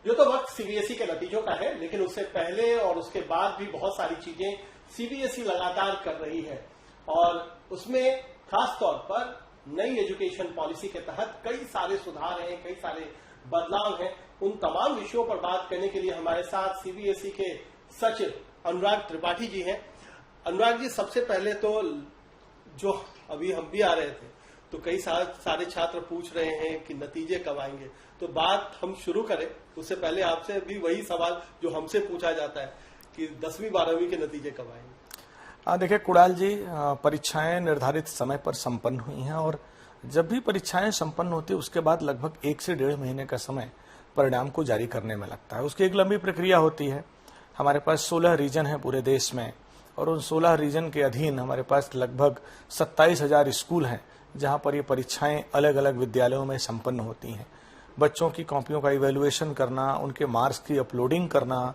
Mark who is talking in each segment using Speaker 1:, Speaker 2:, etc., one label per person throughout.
Speaker 1: ये तो वक्त सीबीएसई के नतीजों का है, लेकिन उससे पहले और उसके बाद भी बहुत सारी चीजें सीबीएसई लगातार कर रही है और उसमें खास तौर पर नई एजुकेशन पॉलिसी के तहत कई सारे सुधार हैं, कई सारे बदलाव हैं। उन तमाम विषयों पर बात करने के लिए हमारे साथ सीबीएसई के सचिव अनुराग त्रिपाठी जी हैं। अनुराग जी, सबसे पहले तो जो अभी हम भी आ रहे थे तो कई सारे छात्र पूछ रहे हैं कि नतीजे कब आएंगे, तो बात हम शुरू करें उससे पहले आपसे भी वही सवाल जो हमसे पूछा जाता है कि 10वीं 12वीं के नतीजे कब आएंगे।
Speaker 2: देखिए कुणाल जी, परीक्षाएं निर्धारित समय पर संपन्न हुई हैं और जब भी परीक्षाएं संपन्न होती है उसके बाद लगभग 1 से 1.5 महीने का समय परिणाम को जारी करने में लगता है। उसकी एक लंबी प्रक्रिया होती है। हमारे पास 16 रीजन है पूरे देश में और उन 16 रीजन के अधीन हमारे पास लगभग 27,000 स्कूल हैं जहां पर ये परीक्षाएं अलग अलग विद्यालयों में संपन्न होती हैं। बच्चों की कॉपियों का इवैल्यूएशन करना, उनके मार्क्स की अपलोडिंग करना,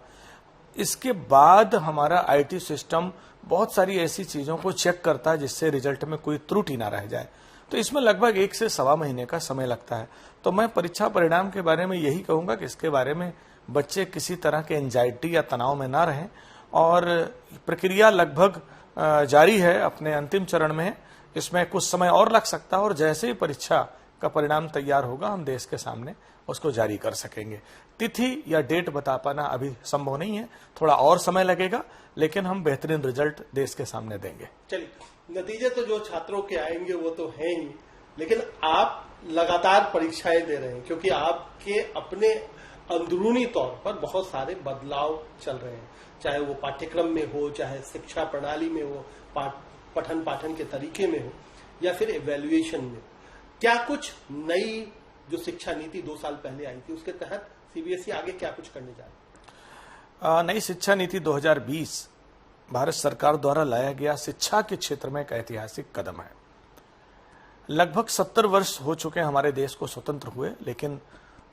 Speaker 2: इसके बाद हमारा आईटी सिस्टम बहुत सारी ऐसी चीजों को चेक करता है जिससे रिजल्ट में कोई त्रुटि ना रह जाए। तो इसमें लगभग 1 से सवा महीने का समय लगता है। तो मैं परीक्षा परिणाम के बारे में यही कहूंगा कि इसके बारे में बच्चे किसी तरह के एंजाइटी या तनाव में ना रहें और प्रक्रिया लगभग जारी है, अपने अंतिम चरण में। इसमें कुछ समय और लग सकता है और जैसे ही परीक्षा का परिणाम तैयार होगा हम देश के सामने उसको जारी कर सकेंगे। तिथि या डेट बता पाना अभी संभव नहीं है, थोड़ा और समय लगेगा, लेकिन हम बेहतरीन रिजल्ट देश के सामने देंगे।
Speaker 1: चलिए, नतीजे तो जो छात्रों के आएंगे वो तो हैं ही, लेकिन आप लगातार परीक्षाएं दे रहे हैं क्योंकि आपके अपने अंदरूनी तौर पर बहुत सारे बदलाव चल रहे हैं, चाहे वो पाठ्यक्रम में हो, चाहे शिक्षा प्रणाली में हो, पठन पाठन के तरीके में हो या फिर इवैल्यूएशन में। क्या कुछ नई जो शिक्षा नीति 2 साल पहले आई थी उसके तहत सीबीएसई आगे क्या कुछ करने जा रही है?
Speaker 2: नई शिक्षा नीति 2020 भारत सरकार द्वारा लाया गया शिक्षा के क्षेत्र में एक ऐतिहासिक कदम है। लगभग 70 वर्ष हो चुके हमारे देश को स्वतंत्र हुए, लेकिन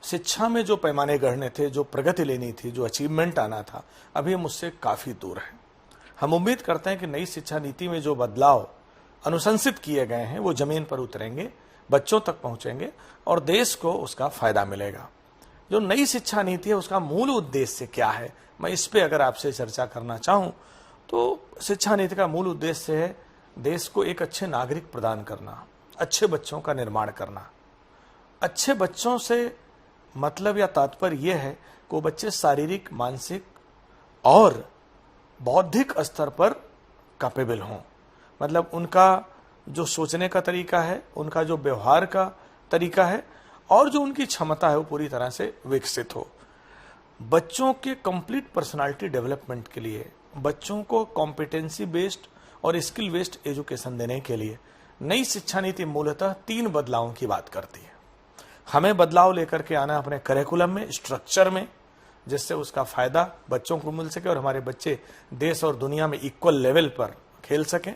Speaker 2: शिक्षा में जो पैमाने गढ़ने थे, जो प्रगति लेनी थी, जो अचीवमेंट आना था, अभी हम उससे काफी दूर हैं। हम उम्मीद करते हैं कि नई शिक्षा नीति में जो बदलाव अनुशंसित किए गए हैं वो जमीन पर उतरेंगे, बच्चों तक पहुंचेंगे और देश को उसका फायदा मिलेगा। जो नई शिक्षा नीति है उसका मूल उद्देश्य क्या है, मैं इस पे अगर आपसे चर्चा करना चाहूं तो शिक्षा नीति का मूल उद्देश्य है देश को एक अच्छे नागरिक प्रदान करना, अच्छे बच्चों का निर्माण करना। अच्छे बच्चों से मतलब या तात्पर्य यह है कि वो बच्चे शारीरिक, मानसिक और बौद्धिक स्तर पर कैपेबल हों। मतलब उनका जो सोचने का तरीका है, उनका जो व्यवहार का तरीका है और जो उनकी क्षमता है वो पूरी तरह से विकसित हो। बच्चों के कंप्लीट पर्सनालिटी डेवलपमेंट के लिए, बच्चों को कॉम्पिटेंसी बेस्ड और स्किल बेस्ड एजुकेशन देने के लिए नई शिक्षा नीति मूलतः 3 बदलावों की बात करती है। हमें बदलाव लेकर के आना अपने करिकुलम में, स्ट्रक्चर में, जिससे उसका फायदा बच्चों को मिल सके और हमारे बच्चे देश और दुनिया में इक्वल लेवल पर खेल सकें।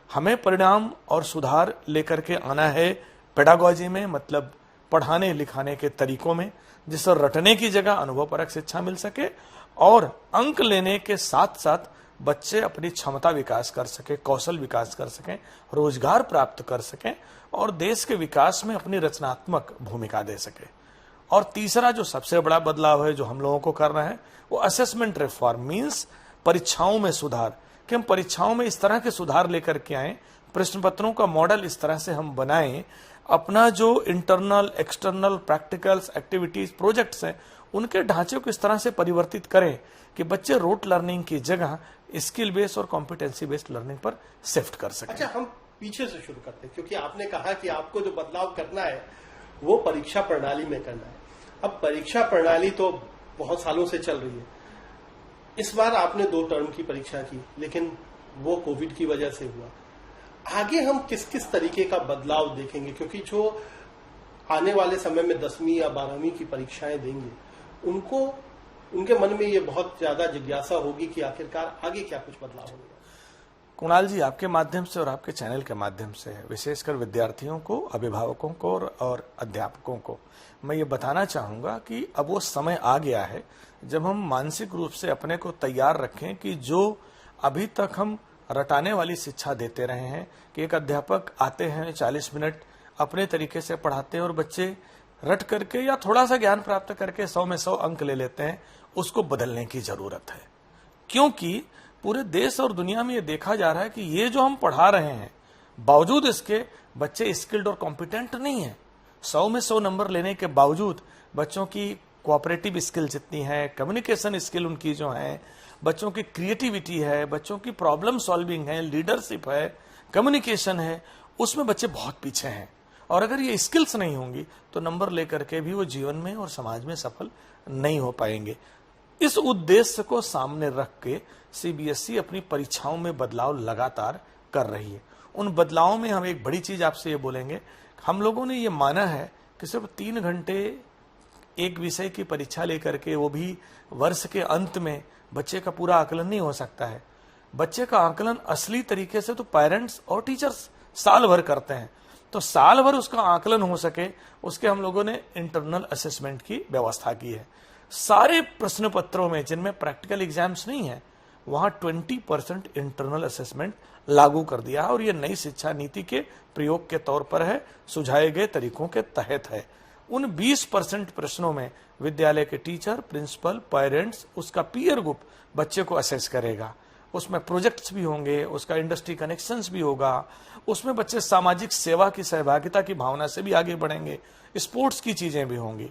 Speaker 2: हमें परिणाम और सुधार लेकर के आना है पेडागॉजी में, मतलब पढ़ाने लिखाने के तरीकों में, जिससे रटने की जगह अनुभवपरक शिक्षा मिल सके और अंक लेने के साथ साथ बच्चे अपनी क्षमता विकास कर सके, कौशल विकास कर सकें, रोजगार प्राप्त कर सकें और देश के विकास में अपनी रचनात्मक भूमिका दे सके। और तीसरा जो सबसे बड़ा बदलाव है जो हम लोगों को करना है वो असेसमेंट रिफॉर्म, मींस परीक्षाओं में सुधार, कि हम परीक्षाओं में इस तरह के सुधार लेकर के आए, प्रश्न पत्रों का मॉडल इस तरह से हम बनाएं, अपना जो internal, external, practicals, activities, projects हैं उनके ढांचे को इस तरह से परिवर्तित करें कि बच्चे रोट लर्निंग की जगह स्किल बेस्ड और कॉम्पिटेंसी बेस्ड लर्निंग पर शिफ्ट कर सकें।
Speaker 1: अच्छा, हम पीछे से शुरू करते हैं क्योंकि आपने कहा कि आपको जो बदलाव करना है वो परीक्षा प्रणाली में करना है। अब परीक्षा प्रणाली तो बहुत सालों से चल रही है। इस बार आपने 2 टर्म की परीक्षा की, लेकिन वो कोविड की वजह से हुआ। आगे हम किस किस तरीके का बदलाव देखेंगे, क्योंकि जो आने वाले समय में 10वीं या 12वीं की परीक्षाएं देंगे उनके मन में ये बहुत ज्यादा जिज्ञासा होगी कि आखिरकार आगे क्या कुछ बदलाव होगा।
Speaker 2: कुणाल जी, आपके माध्यम से और आपके चैनल के माध्यम से विशेषकर विद्यार्थियों को, अभिभावकों को और अध्यापकों को मैं ये बताना चाहूंगा कि अब वो समय आ गया है जब हम मानसिक रूप से अपने को तैयार रखें कि जो अभी तक हम रटाने वाली शिक्षा देते रहे हैं कि एक अध्यापक आते हैं 40 मिनट अपने तरीके से पढ़ाते हैं और बच्चे रट करके या थोड़ा सा ज्ञान प्राप्त करके 100 में 100 अंक ले लेते हैं, उसको बदलने की जरूरत है। क्योंकि पूरे देश और दुनिया में ये देखा जा रहा है कि ये जो हम पढ़ा रहे हैं, बावजूद इसके बच्चे स्किल्ड और कॉम्पिटेंट नहीं है। 100 में 100 नंबर लेने के बावजूद बच्चों की कोऑपरेटिव स्किल जितनी है, कम्युनिकेशन स्किल उनकी जो है, बच्चों की क्रिएटिविटी है, बच्चों की प्रॉब्लम सॉल्विंग है, लीडरशिप है, कम्युनिकेशन है, उसमें बच्चे बहुत पीछे हैं। और अगर ये स्किल्स नहीं होंगी तो नंबर लेकर के भी वो जीवन में और समाज में सफल नहीं हो पाएंगे। इस उद्देश्य को सामने रख के सीबीएसई अपनी परीक्षाओं में बदलाव लगातार कर रही है। उन बदलावों में हम एक बड़ी चीज आपसे ये बोलेंगे, हम लोगों ने ये माना है कि सिर्फ 3 घंटे एक विषय की परीक्षा लेकर के, वो भी वर्ष के अंत में, बच्चे का पूरा आकलन नहीं हो सकता है। बच्चे का आकलन असली तरीके से तो पेरेंट्स और टीचर्स साल भर करते हैं। तो साल भर उसका आकलन हो सके, उसके हम लोगों ने इंटरनल असेसमेंट की व्यवस्था की है। सारे प्रश्न पत्रों में जिनमें प्रैक्टिकल एग्जाम्स नहीं है, वहां 20% इंटरनल असेसमेंट लागू कर दिया है। और यह नई शिक्षा नीति के प्रयोग के तौर पर है, सुझाए गए तरीकों के तहत है। उन 20% प्रश्नों में विद्यालय के टीचर, प्रिंसिपल, पेरेंट्स, उसका पीयर ग्रुप बच्चे को असेस करेगा। उसमें प्रोजेक्ट्स भी होंगे, उसका इंडस्ट्री कनेक्शंस भी होगा, उसमें बच्चे सामाजिक सेवा की, सहभागिता की भावना से भी आगे बढ़ेंगे, स्पोर्ट्स की चीजें भी होंगी।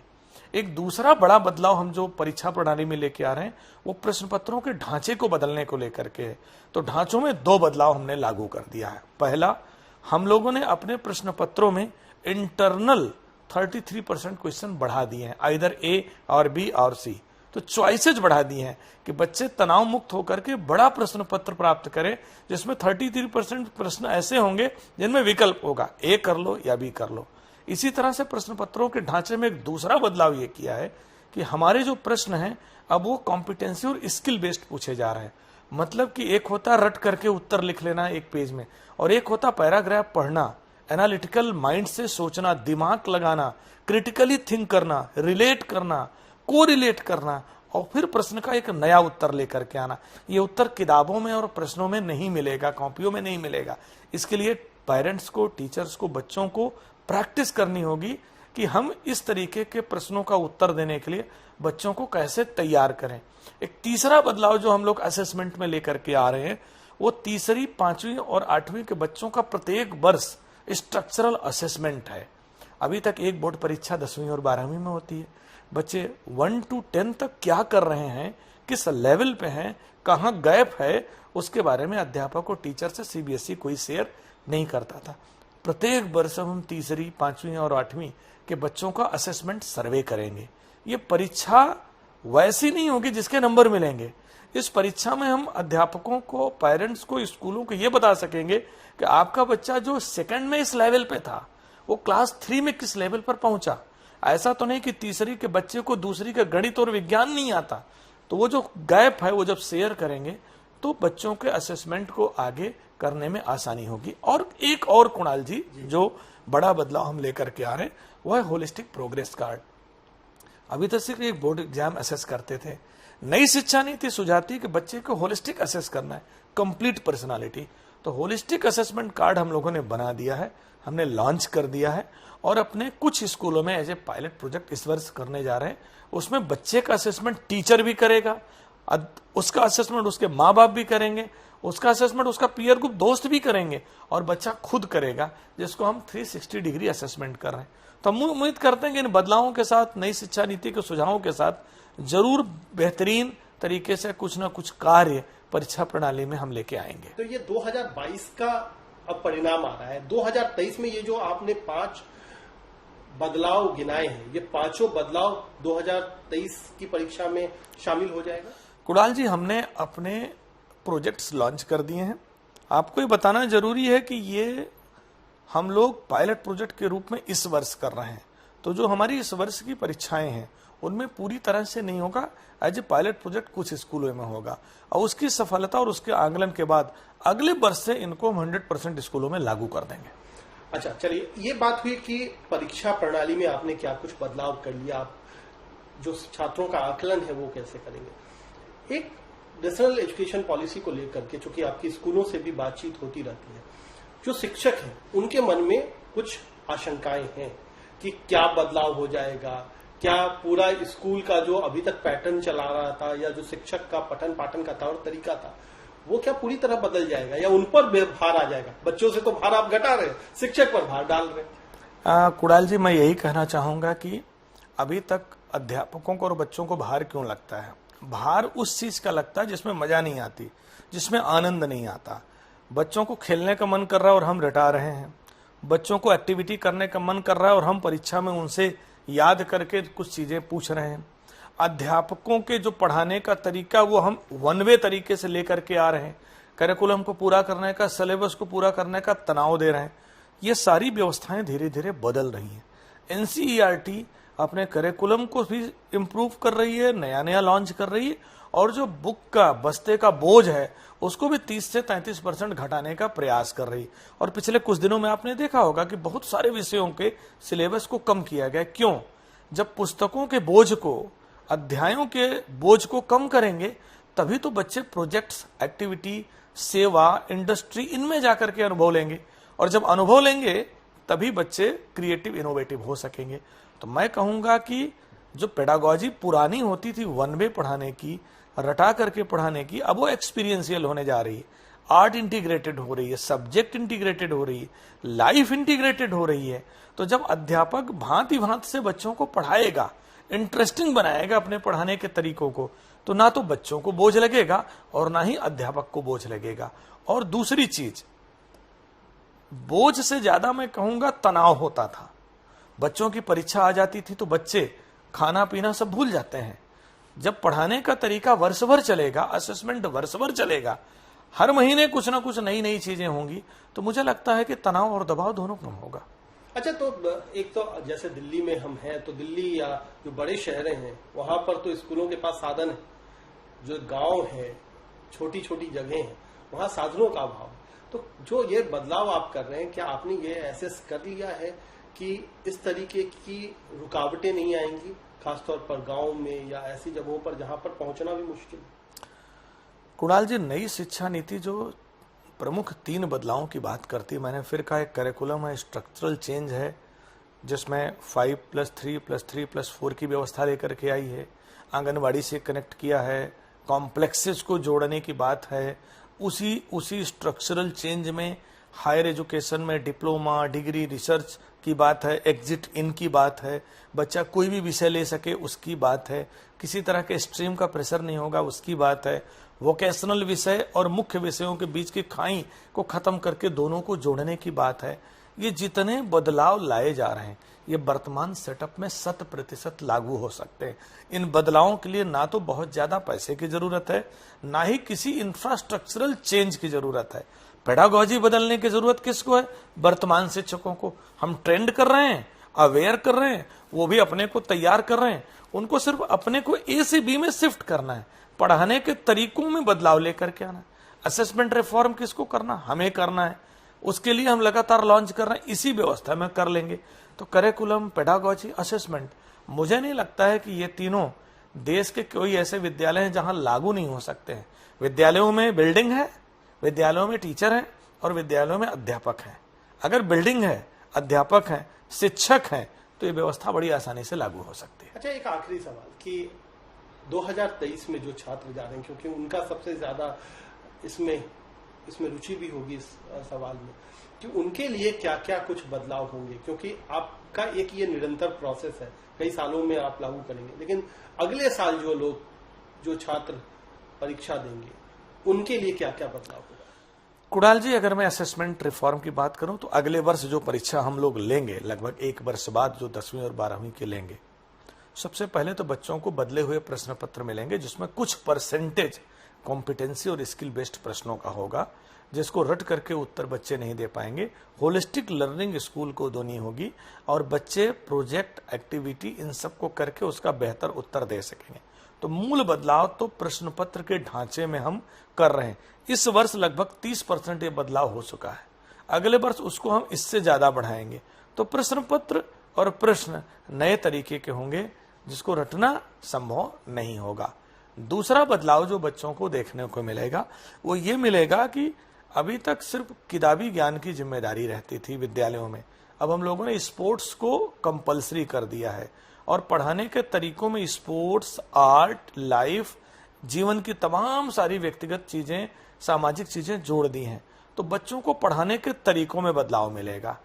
Speaker 2: एक दूसरा बड़ा बदलाव हम जो परीक्षा प्रणाली में लेके आ रहे हैं, वो प्रश्न पत्रों के ढांचे को बदलने को लेकर के है। तो ढांचों में 2 बदलाव हमने लागू कर दिया है। पहला, हम लोगों ने अपने प्रश्न पत्रों में इंटरनल 33% क्वेश्चन बढ़ा दिए हैं, आइदर ए और बी और सी। तो चॉइसेज बढ़ा दी हैं कि बच्चे तनाव मुक्त होकर के बड़ा प्रश्न पत्र प्राप्त करें, जिसमें 33% प्रश्न ऐसे होंगे जिनमें विकल्प होगा, ए कर लो या बी कर लो। इसी तरह से प्रश्न पत्रों के ढांचे में एक दूसरा बदलाव ये किया है कि हमारे जो प्रश्न हैं अब वो कॉम्पिटेंसी और स्किल बेस्ड पूछे जा रहे हैं। मतलब कि एक होता रट करके उत्तर लिख लेना एक पेज में, और एक होता पैराग्राफ पढ़ना, एनालिटिकल माइंड से सोचना, दिमाग लगाना, क्रिटिकली थिंक करना, रिलेट करना, को रिलेट करना, और फिर प्रश्न का एक नया उत्तर लेकर के आना। ये उत्तर किताबों में और प्रश्नों में नहीं मिलेगा, कॉपियों में नहीं मिलेगा। इसके लिए पेरेंट्स को, टीचर्स को, बच्चों को प्रैक्टिस करनी होगी कि हम इस तरीके के प्रश्नों का उत्तर देने के लिए बच्चों को कैसे तैयार करें। एक तीसरा बदलाव जो हम लोग असेसमेंट में लेकर के आ रहे हैं, वो 3री, 5वीं और 8वीं के बच्चों का प्रत्येक वर्ष स्ट्रक्चरल असेसमेंट है। अभी तक एक बोर्ड परीक्षा 10वीं और 12वीं में होती है। बच्चे 1 to 10 तक क्या कर रहे हैं, किस लेवल पे हैं, कहाँ गैप है, उसके बारे में अध्यापक और टीचर से सीबीएसई कोई शेयर नहीं करता था। प्रत्येक वर्ष हम 3री, 5वीं और 8वीं के बच्चों का असेसमेंट सर्वे करेंगे। ये परीक्षा वैसी नहीं होगी जिसके नंबर मिलेंगे। इस परीक्षा में हम अध्यापकों को, पेरेंट्स को, स्कूलों को ये बता सकेंगे कि आपका बच्चा जो सेकंड में इस लेवल पे था, वो क्लास 3 में किस लेवल पर पहुंचा। ऐसा तो नहीं कि 3री के बच्चे को 2री का गणित और विज्ञान नहीं आता। तो वो जो गैप है वो जब शेयर करेंगे तो बच्चों के असेसमेंट को आगे करने में आसानी होगी। और एक और कुणाल जी, जो बड़ा बदलाव हम लेकर के आ रहे हैं, वो है होलिस्टिक प्रोग्रेस कार्ड। अभी तक सिर्फ एक बोर्ड एग्जाम असेस करते थे। नई शिक्षा नीति सुझाती है कि बच्चे को होलिस्टिक असेस करना है, कंप्लीट पर्सनालिटी। तो होलिस्टिक असेसमेंट कार्ड हम लोगों ने बना दिया है, हमने लॉन्च कर दिया है, और अपने कुछ स्कूलों में एज ए पायलट प्रोजेक्ट इस वर्ष करने जा रहे हैं। उसमें बच्चे का असेसमेंट टीचर भी करेगा, उसका असेसमेंट उसके माँ बाप भी करेंगे, उसका असेसमेंट उसका पीयर ग्रुप दोस्त भी करेंगे, और बच्चा खुद करेगा, जिसको हम 360 डिग्री असेसमेंट कर रहे हैं। तो हम उम्मीद करते हैं कि इन बदलावों के साथ, नई शिक्षा नीति के सुझावों के साथ जरूर बेहतरीन तरीके से कुछ ना कुछ कार्य परीक्षा प्रणाली में हम लेके आएंगे।
Speaker 1: तो ये 2022 का अब परिणाम आ रहा है। 2023 में ये जो आपने 5 बदलाव गिनाए हैं, ये 5 बदलाव 2023 की परीक्षा में शामिल हो जाएगा।
Speaker 2: कुणाल जी, हमने अपने प्रोजेक्ट्स लॉन्च कर दिए हैं। आपको ये बताना जरूरी है कि ये हम लोग पायलट प्रोजेक्ट के रूप में इस वर्ष कर रहे हैं। तो जो हमारी इस वर्ष की परीक्षाएं हैं उनमें पूरी तरह से नहीं होगा, एज ए पायलट प्रोजेक्ट कुछ स्कूलों में होगा, और उसकी सफलता और उसके आंकलन के बाद अगले वर्ष से इनको 100% स्कूलों में लागू कर देंगे।
Speaker 1: अच्छा, चलिए, ये बात हुई कि परीक्षा प्रणाली में आपने क्या कुछ बदलाव कर लिया, आप जो छात्रों का आकलन है वो कैसे करेंगे। एक नेशनल एजुकेशन पॉलिसी को लेकर के, चूंकि आपकी स्कूलों से भी बातचीत होती रहती है, जो शिक्षक हैं उनके मन में कुछ आशंकाएं हैं कि क्या बदलाव हो जाएगा, क्या पूरा स्कूल का जो अभी तक पैटर्न चला रहा था या जो शिक्षक का पठन पाठन का तौर तरीका था वो क्या पूरी तरह बदल जाएगा या उन पर भार आ जाएगा? बच्चों से तो भार आप घटा रहे, शिक्षक पर भार डाल रहे।
Speaker 2: कुणाल जी, मैं यही कहना चाहूंगा कि अभी तक अध्यापकों को और बच्चों को भार क्यों लगता है? भार उस चीज का लगता है जिसमें मजा नहीं आती, जिसमें आनंद नहीं आता। बच्चों को खेलने का मन कर रहा है और हम रटा रहे हैं, बच्चों को एक्टिविटी करने का मन कर रहा है और हम परीक्षा में उनसे याद करके कुछ चीजें पूछ रहे हैं। अध्यापकों के जो पढ़ाने का तरीका वो हम वन वे तरीके से लेकर के आ रहे हैं, करिकुलम को पूरा करने का, सिलेबस को पूरा करने का तनाव दे रहे हैं। ये सारी व्यवस्थाएं धीरे धीरे बदल रही हैं। एनसीईआरटी अपने करिकुलम को भी इम्प्रूव कर रही है, नया नया लॉन्च कर रही है, और जो बुक का बस्ते का बोझ है उसको भी 30 से 33% घटाने का प्रयास कर रही है। और पिछले कुछ दिनों में आपने देखा होगा कि बहुत सारे विषयों के सिलेबस को कम किया गया। क्यों? जब पुस्तकों के बोझ को, अध्यायों के बोझ को कम करेंगे तभी तो बच्चे प्रोजेक्ट्स, एक्टिविटी, सेवा, इंडस्ट्री इनमें जाकर के अनुभव लेंगे, और जब अनुभव लेंगे तभी बच्चे क्रिएटिव, इनोवेटिव हो सकेंगे। तो मैं कहूंगा कि जो पेडागॉजी पुरानी होती थी वन वे पढ़ाने की, रटा करके पढ़ाने की, अब वो एक्सपीरियंशियल होने जा रही है। आर्ट इंटीग्रेटेड हो रही है, सब्जेक्ट इंटीग्रेटेड हो रही है, लाइफ इंटीग्रेटेड हो रही है। तो जब अध्यापक भांति भांति से बच्चों को पढ़ाएगा, इंटरेस्टिंग बनाएगा अपने पढ़ाने के तरीकों को, तो ना तो बच्चों को बोझ लगेगा और ना ही अध्यापक को बोझ लगेगा। और दूसरी चीज, बोझ से ज्यादा मैं कहूंगा तनाव होता था। बच्चों की परीक्षा आ जाती थी तो बच्चे खाना पीना सब भूल जाते हैं। जब पढ़ाने का तरीका वर्ष भर चलेगा, असेसमेंट वर्ष भर चलेगा, हर महीने कुछ ना कुछ नई नई चीजें होंगी, तो मुझे लगता है कि तनाव और दबाव दोनों कम होगा।
Speaker 1: अच्छा, तो एक तो जैसे दिल्ली में हम हैं, तो दिल्ली या जो बड़े शहरें हैं वहां पर तो स्कूलों के पास साधन है। जो गांव है, छोटी छोटी जगह हैं, वहां साधनों का अभाव। तो जो ये बदलाव आप कर रहे हैं, क्या आपने ये एसेस कर लिया है कि इस तरीके की रुकावटें नहीं आएंगी, खासतौर पर गांव में या ऐसी जगहों पर जहां पर पहुंचना भी मुश्किल है?
Speaker 2: कुणाल जी, नई शिक्षा नीति जो प्रमुख 3 बदलावों की बात करती है, मैंने फिर कहा, एक करिकुलम है, स्ट्रक्चरल चेंज है जिसमें 5+3+3+4 की व्यवस्था लेकर के आई है, आंगनवाड़ी से कनेक्ट किया है, कॉम्प्लेक्सेस को जोड़ने की बात है। उसी स्ट्रक्चरल चेंज में हायर एजुकेशन में डिप्लोमा, डिग्री, रिसर्च की बात है, एग्जिट इन की बात है, बच्चा कोई भी विषय ले सके उसकी बात है, किसी तरह के स्ट्रीम का प्रेशर नहीं होगा उसकी बात है, वोकेशनल विषय और मुख्य विषयों के बीच की खाई को खत्म करके दोनों को जोड़ने की बात है। ये जितने बदलाव लाए जा रहे हैं ये वर्तमान सेटअप में 100% लागू हो सकते हैं। इन बदलावों के लिए ना तो बहुत ज्यादा पैसे की जरूरत है, ना ही किसी इंफ्रास्ट्रक्चरल चेंज की जरूरत है। पेडागॉजी बदलने की जरूरत किसको है? वर्तमान शिक्षकों को। हम ट्रेंड कर रहे हैं, अवेयर कर रहे हैं, वो भी अपने को तैयार कर रहे हैं। उनको सिर्फ अपने को ए से बी में शिफ्ट करना है, पढ़ाने के तरीकों में बदलाव लेकर के आना है। असेसमेंट रिफॉर्म किसको करना? हमें करना है। उसके लिए हम लगातार लॉन्च कर रहे हैं, इसी व्यवस्था में कर लेंगे। तो करिकुलम, पेडागॉजी, असेसमेंट, मुझे नहीं लगता है कि ये तीनों देश के कोई ऐसे विद्यालय हैं जहां लागू नहीं हो सकते हैं। विद्यालयों में बिल्डिंग है, विद्यालयों में टीचर हैं और विद्यालयों में अध्यापक हैं। अगर बिल्डिंग है, अध्यापक हैं, शिक्षक हैं, तो ये व्यवस्था बड़ी आसानी से लागू हो सकती है।
Speaker 1: अच्छा, एक आखिरी सवाल कि 2023 में जो छात्र जा रहे हैं, क्योंकि उनका सबसे ज्यादा इसमें रुचि भी होगी इस सवाल में, कि उनके लिए क्या क्या कुछ बदलाव होंगे, क्योंकि आपका एक ये निरंतर प्रोसेस है, कई सालों में आप लागू करेंगे, लेकिन अगले साल जो छात्र परीक्षा देंगे उनके लिए क्या क्या बदलाव होगा?
Speaker 2: कुणाल जी, अगर मैं असेसमेंट रिफॉर्म की बात करूं तो अगले वर्ष जो परीक्षा हम लोग लेंगे, लगभग 1 वर्ष बाद जो 10वीं और 12वीं के लेंगे, सबसे पहले तो बच्चों को बदले हुए प्रश्न पत्र मिलेंगे जिसमें कुछ परसेंटेज कॉम्पिटेंसी और स्किल बेस्ड प्रश्नों का होगा, जिसको रट करके उत्तर बच्चे नहीं दे पाएंगे। होलिस्टिक लर्निंग स्कूल को देनी होगी और बच्चे प्रोजेक्ट, एक्टिविटी इन सब को करके उसका बेहतर उत्तर दे सकेंगे। तो मूल बदलाव तो प्रश्न पत्र के ढांचे में हम कर रहे हैं। इस वर्ष लगभग 30% ये बदलाव हो चुका है, अगले वर्ष उसको हम इससे ज्यादा बढ़ाएंगे। तो प्रश्न पत्र और प्रश्न नए तरीके के होंगे जिसको रटना संभव नहीं होगा। दूसरा बदलाव जो बच्चों को देखने को मिलेगा वो ये मिलेगा कि अभी तक सिर्फ किताबी ज्ञान की जिम्मेदारी रहती थी विद्यालयों में, अब हम लोगों ने स्पोर्ट्स को कंपलसरी कर दिया है और पढ़ाने के तरीकों में स्पोर्ट्स, आर्ट, लाइफ, जीवन की तमाम सारी व्यक्तिगत चीजें, सामाजिक चीजें जोड़ दी हैं। तो बच्चों को पढ़ाने के तरीकों में बदलाव मिलेगा।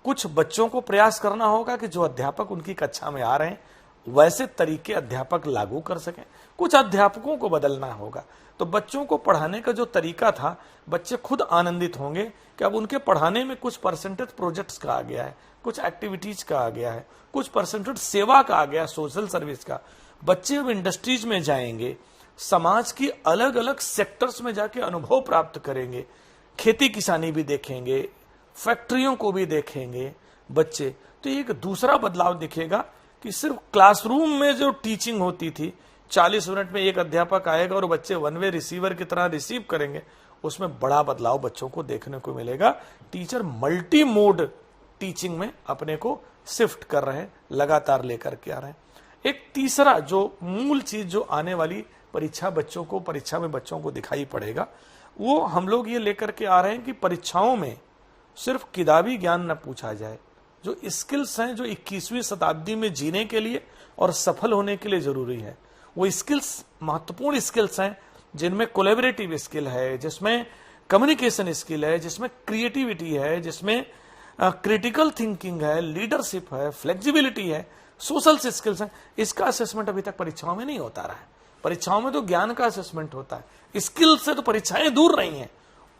Speaker 2: कुछ बच्चों को प्रयास करना होगा कि जो अध्यापक उनकी कक्षा में आ रहे हैं वैसे तरीके अध्यापक लागू कर सकें। कुछ अध्यापकों को बदलना होगा। तो बच्चों को पढ़ाने का जो तरीका था, बच्चे खुद आनंदित होंगे कि अब उनके पढ़ाने में कुछ परसेंटेज प्रोजेक्ट्स का आ गया है, कुछ एक्टिविटीज का आ गया है, कुछ परसेंटेज सेवा का आ गया, सोशल सर्विस का। बच्चे अब इंडस्ट्रीज में जाएंगे, समाज की अलग अलग सेक्टर्स में जाके अनुभव प्राप्त करेंगे, खेती किसानी भी देखेंगे, फैक्ट्रियों को भी देखेंगे बच्चे। तो एक दूसरा बदलाव दिखेगा कि सिर्फ क्लासरूम में जो टीचिंग होती थी, 40 मिनट में एक अध्यापक आएगा और बच्चे वन वे रिसीवर की तरह रिसीव करेंगे, उसमें बड़ा बदलाव बच्चों को देखने को मिलेगा। टीचर मल्टी मोड टीचिंग में अपने को शिफ्ट कर रहे हैं, लगातार लेकर के आ रहे हैं। एक तीसरा जो मूल चीज जो आने वाली परीक्षा में बच्चों को दिखाई पड़ेगा, वो हम लोग ये लेकर के आ रहे हैं कि परीक्षाओं में सिर्फ किताबी ज्ञान न पूछा जाए। जो स्किल्स हैं जो 21वीं शताब्दी में जीने के लिए और सफल होने के लिए जरूरी है, वो स्किल्स महत्वपूर्ण स्किल्स हैं जिनमें कोलैबोरेटिव स्किल है, जिसमें कम्युनिकेशन स्किल है, जिसमें क्रिएटिविटी है, जिसमें क्रिटिकल थिंकिंग है, लीडरशिप है, फ्लेक्सिबिलिटी है, सोशल स्किल्स हैं। इसका असेसमेंट अभी तक परीक्षाओं में नहीं होता रहा है। परीक्षाओं में तो ज्ञान का असेसमेंट होता है, स्किल से तो परीक्षाएं दूर रही हैं।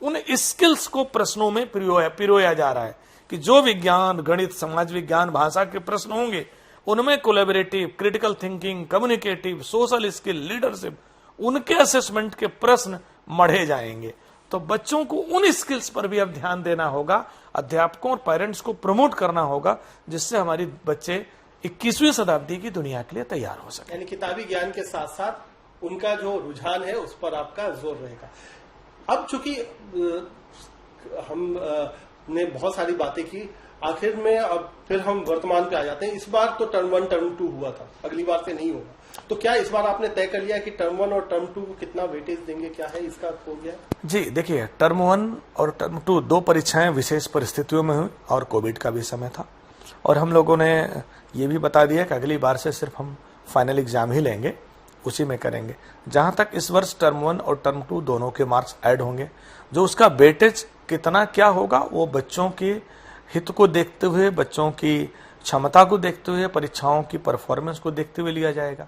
Speaker 2: उन स्किल्स को प्रश्नों में पिरोया जा रहा है कि जो विज्ञान, गणित, समाज विज्ञान, भाषा के प्रश्न होंगे उनमें collaborative, critical thinking, communicative, social skill, leadership, उनके असेसमेंट के प्रश्न मढ़े जाएंगे। तो बच्चों को उन स्किल्स पर भी अब ध्यान देना होगा, अध्यापकों और पेरेंट्स को प्रमोट करना होगा, जिससे हमारी बच्चे 21वीं शताब्दी की दुनिया के लिए तैयार हो सके।
Speaker 1: यानी किताबी ज्ञान के साथ साथ उनका जो रुझान है उस पर आपका जोर रहेगा। अब चूंकि हमने बहुत सारी बातें की, आखिर में अब फिर हम वर्तमान पे आ जाते हैं। इस बार तो टर्म 1 टर्म 2 हुआ था, अगली बार से नहीं होगा। तो क्या इस बार आपने तय कर लिया कि टर्म 1 और टर्म 2 को कितना वेटेज देंगे, क्या है इसका हो गया?
Speaker 2: जी देखिए, टर्म 1 और टर्म 2 दो परीक्षाएं विशेष परिस्थितियों में हुई और कोविड का भी समय था, और हम लोगों ने ये भी बता दिया कि अगली बार से सिर्फ हम फाइनल एग्जाम ही लेंगे, उसी में करेंगे। जहां तक इस वर्ष टर्म 1 और टर्म 2 दोनों के मार्क्स ऐड होंगे, जो उसका वेटेज कितना क्या होगा वो बच्चों के हित को देखते हुए, बच्चों की क्षमता को देखते हुए, परीक्षाओं की परफॉर्मेंस को देखते हुए लिया जाएगा।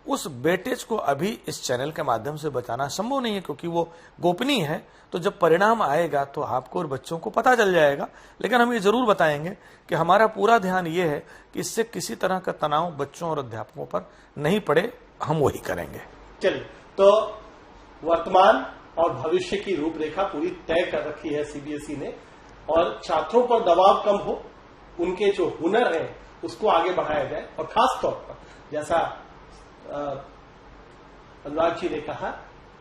Speaker 2: उस वेटेज को अभी इस चैनल के माध्यम से बताना संभव नहीं है, क्योंकि वो गोपनीय है। तो जब परिणाम आएगा तो आपको और बच्चों को पता चल जाएगा। लेकिन हम ये जरूर बताएंगे कि हमारा पूरा ध्यान ये है कि इससे किसी तरह का तनाव बच्चों और अध्यापकों पर नहीं पड़े, हम वही करेंगे।
Speaker 1: चलिए, तो वर्तमान और भविष्य की रूपरेखा पूरी तय कर रखी है सीबीएसई ने, और छात्रों पर दबाव कम हो, उनके जो हुनर है उसको आगे बढ़ाया जाए। और खास तौर पर जैसा अनुराग जी ने कहा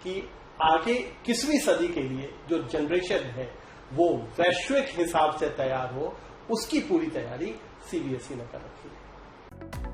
Speaker 1: कि आगे 21वीं सदी के लिए जो जनरेशन है वो वैश्विक हिसाब से तैयार हो, उसकी पूरी तैयारी सीबीएसई ने कर रखी है।